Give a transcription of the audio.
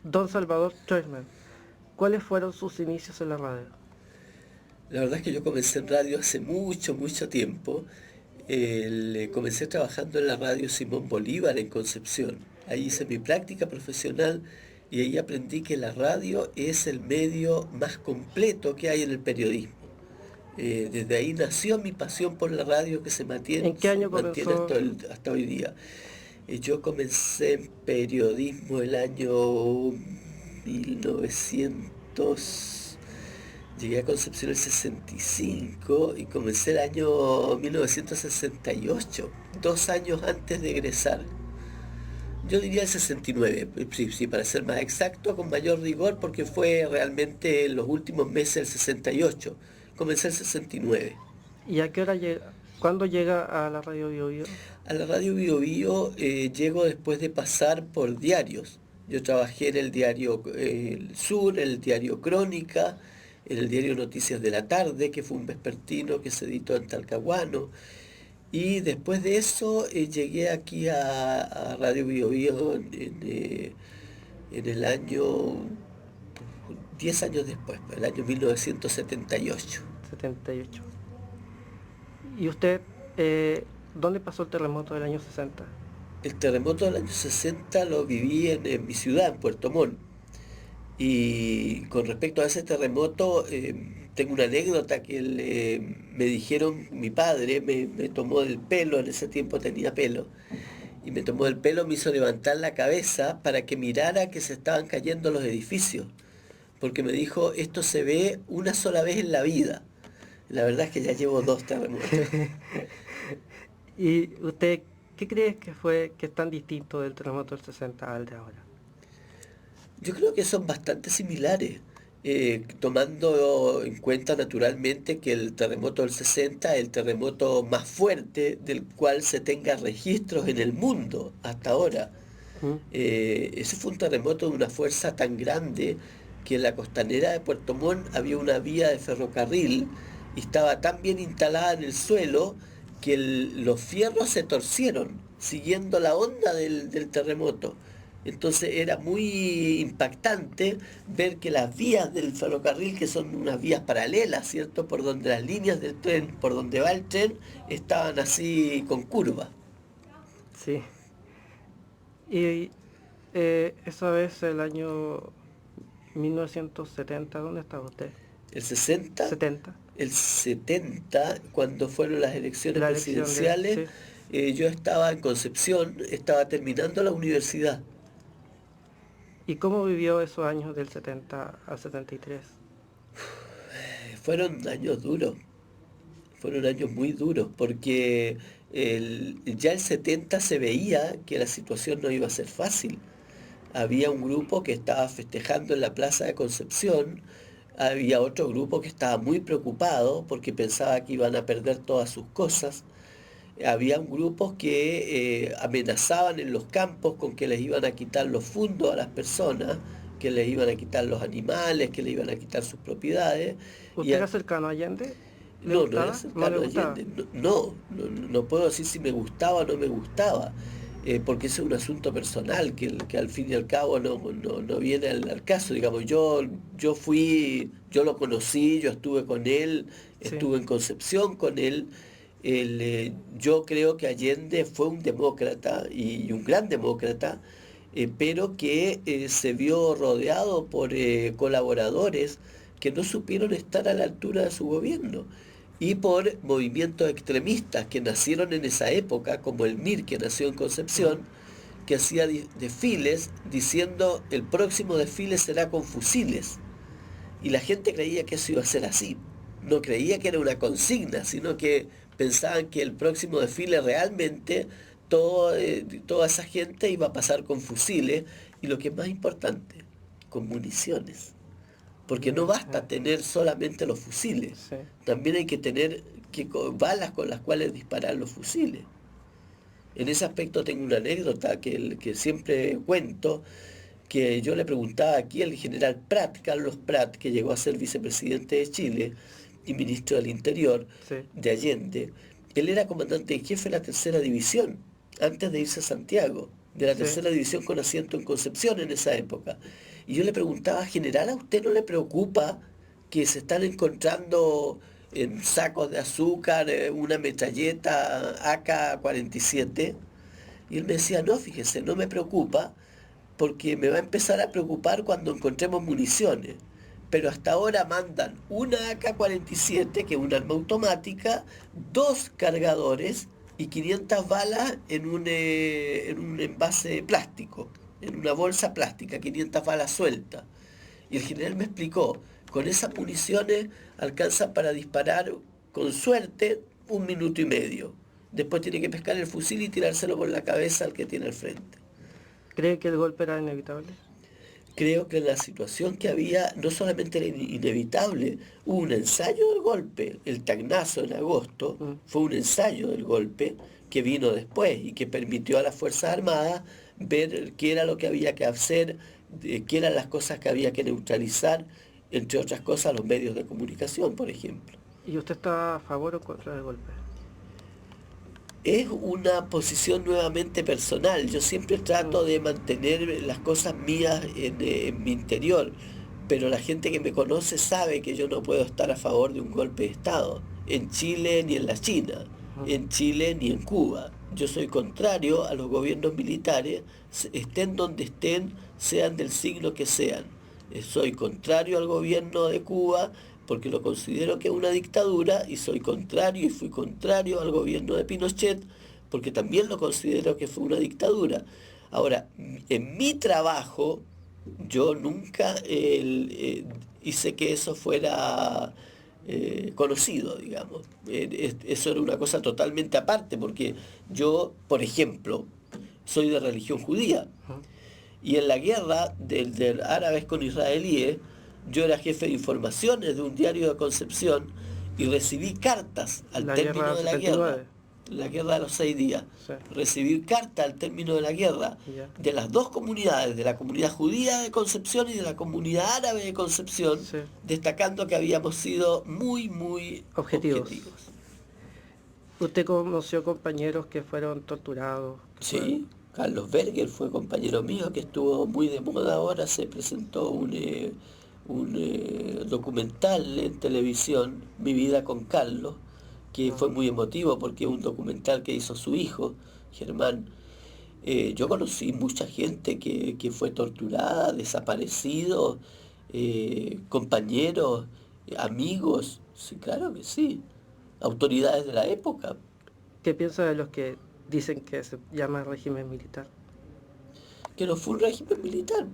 Don Salvador Choisman, ¿cuáles fueron sus inicios en la radio? La verdad es que yo comencé en radio hace mucho, mucho tiempo. Comencé trabajando en la radio Simón Bolívar en Concepción. Ahí hice mi práctica profesional y ahí aprendí que la radio es el medio más completo que hay en el periodismo. Desde ahí nació mi pasión por la radio que ¿En qué año mantiene comenzó? hasta hoy día. Yo comencé en periodismo el año 1900, llegué a Concepción el 65 y comencé el año 1968, 2 años antes de egresar. Yo diría el 69, sí, sí, para ser más exacto, con mayor rigor, porque fue realmente en los últimos meses del 68. Comencé el 69. ¿Y a qué hora llega? ¿Cuándo llega a la radio Bio Bio? A la radio Bio Bio llego después de pasar por diarios. Yo trabajé en el diario El Sur, en el diario Crónica, en el diario Noticias de la Tarde, que fue un vespertino que se editó en Talcahuano. Y después de eso llegué aquí a Radio Bio Bio en el año, 10 años después, el año 1978. 78. ¿Y usted, dónde pasó el terremoto del año 60? El terremoto del año 60 lo viví en mi ciudad, en Puerto Montt. Y con respecto a ese terremoto, tengo una anécdota que me dijeron, mi padre me tomó del pelo, en ese tiempo tenía pelo, y me tomó del pelo, me hizo levantar la cabeza para que mirara que se estaban cayendo los edificios, porque me dijo, esto se ve una sola vez en la vida. La verdad es que ya llevo 2 terremotos. ¿Y usted qué cree que es tan distinto del terremoto del 60 al de ahora? Yo creo que son bastante similares, tomando en cuenta naturalmente que el terremoto del 60 es el terremoto más fuerte del cual se tenga registros en el mundo hasta ahora. ¿Mm? Ese fue un terremoto de una fuerza tan grande que en la costanera de Puerto Montt había una vía de ferrocarril y estaba tan bien instalada en el suelo que los fierros se torcieron siguiendo la onda del terremoto. Entonces era muy impactante ver que las vías del ferrocarril, que son unas vías paralelas, ¿cierto? Por donde las líneas del tren, por donde va el tren, estaban así con curva. Sí. Y esa vez, el año 1970, ¿dónde estaba usted? El 60, 70. el 70, cuando fueron las elecciones La elección de... presidenciales, Sí. yo estaba en Concepción, estaba terminando la universidad. ¿Y cómo vivió esos años del 70 al 73? Fueron años duros, fueron años muy duros, porque ya el 70 se veía que la situación no iba a ser fácil. Había un grupo que estaba festejando en la Plaza de Concepción, había otro grupo que estaba muy preocupado porque pensaba que iban a perder todas sus cosas. Habían grupos que amenazaban en los campos con que les iban a quitar los fundos a las personas, que les iban a quitar los animales, que les iban a quitar sus propiedades. Y ¿Usted era cercano a Allende? ¿Le no, no era gustaba? ¿No le cercano a gustaba? Allende. No puedo decir si me gustaba o no me gustaba, porque ese es un asunto personal que al fin y al cabo no viene al caso. Digamos, yo fui, yo lo conocí, yo estuve con él, Sí. estuve en Concepción con él. Yo creo que Allende fue un demócrata y un gran demócrata, pero que se vio rodeado por colaboradores que no supieron estar a la altura de su gobierno y por movimientos extremistas que nacieron en esa época, como el MIR que nació en Ujú. Concepción, que hacía desfiles diciendo el próximo desfile será con fusiles. Y la gente creía que eso iba a ser así. No creía que era una consigna, sino que pensaban que el próximo desfile realmente toda esa gente iba a pasar con fusiles y lo que es más importante, con municiones. Porque no basta tener solamente los fusiles, Sí. también hay que tener balas con las cuales disparar los fusiles. En ese aspecto tengo una anécdota que siempre cuento, que yo le preguntaba aquí al general Prat, Carlos Prat, que llegó a ser vicepresidente de Chile y ministro del Interior Sí. de Allende. Él era comandante en jefe de la tercera división antes de irse a Santiago. de la Sí. tercera división con asiento en Concepción en esa época. Y yo le preguntaba, general, ¿a usted no le preocupa que se están encontrando en sacos de azúcar una metralleta AK-47? Y él me decía, no, fíjese, no me preocupa porque me va a empezar a preocupar cuando encontremos municiones. Pero hasta ahora mandan una AK-47, que es un arma automática, dos cargadores y 500 balas en un envase plástico, en una bolsa plástica, 500 balas sueltas. Y el general me explicó, con esas municiones alcanzan para disparar con suerte 1 minuto y medio. Después tiene que pescar el fusil y tirárselo por la cabeza al que tiene al frente. ¿Cree que el golpe era inevitable? Creo que la situación que había no solamente era inevitable, hubo un ensayo del golpe, el Tacnazo en agosto, Mm. fue un ensayo del golpe que vino después y que permitió a las Fuerzas Armadas ver qué era lo que había que hacer, qué eran las cosas que había que neutralizar, entre otras cosas los medios de comunicación, por ejemplo. ¿Y usted está a favor o contra el golpe? Es una posición nuevamente personal. Yo siempre trato de mantener las cosas mías en mi interior, pero la gente que me conoce sabe que yo no puedo estar a favor de un golpe de Estado, en Chile ni en la China, en Chile ni en Cuba. Yo soy contrario a los gobiernos militares, estén donde estén, sean del signo que sean. Soy contrario al gobierno de Cuba porque lo considero que es una dictadura y soy contrario y fui contrario al gobierno de Pinochet porque también lo considero que fue una dictadura. Ahora, en mi trabajo yo nunca hice que eso fuera conocido, digamos. Eso era una cosa totalmente aparte porque yo, por ejemplo, soy de religión judía. Y en la guerra del árabes con israelíes, yo era jefe de informaciones de un diario de Concepción y recibí cartas al La término guerra de la 79. guerra, la guerra de los 6 días. Sí. Recibí cartas al término de la guerra Ya. de las dos comunidades, de la comunidad judía de Concepción y de la comunidad árabe de Concepción, Sí. destacando que habíamos sido muy Objetivos. objetivos. ¿Usted conoció compañeros que fueron torturados? Sí, Carlos Berger fue compañero mío que estuvo muy de moda ahora, se presentó un documental en televisión, Mi vida con Carlos, que fue muy emotivo porque es un documental que hizo su hijo, Germán. Yo conocí mucha gente que fue torturada, desaparecidos, compañeros, amigos, sí, claro que sí, autoridades de la época. ¿Qué piensa de los que dicen que se llama régimen militar? Que no fue un régimen militar,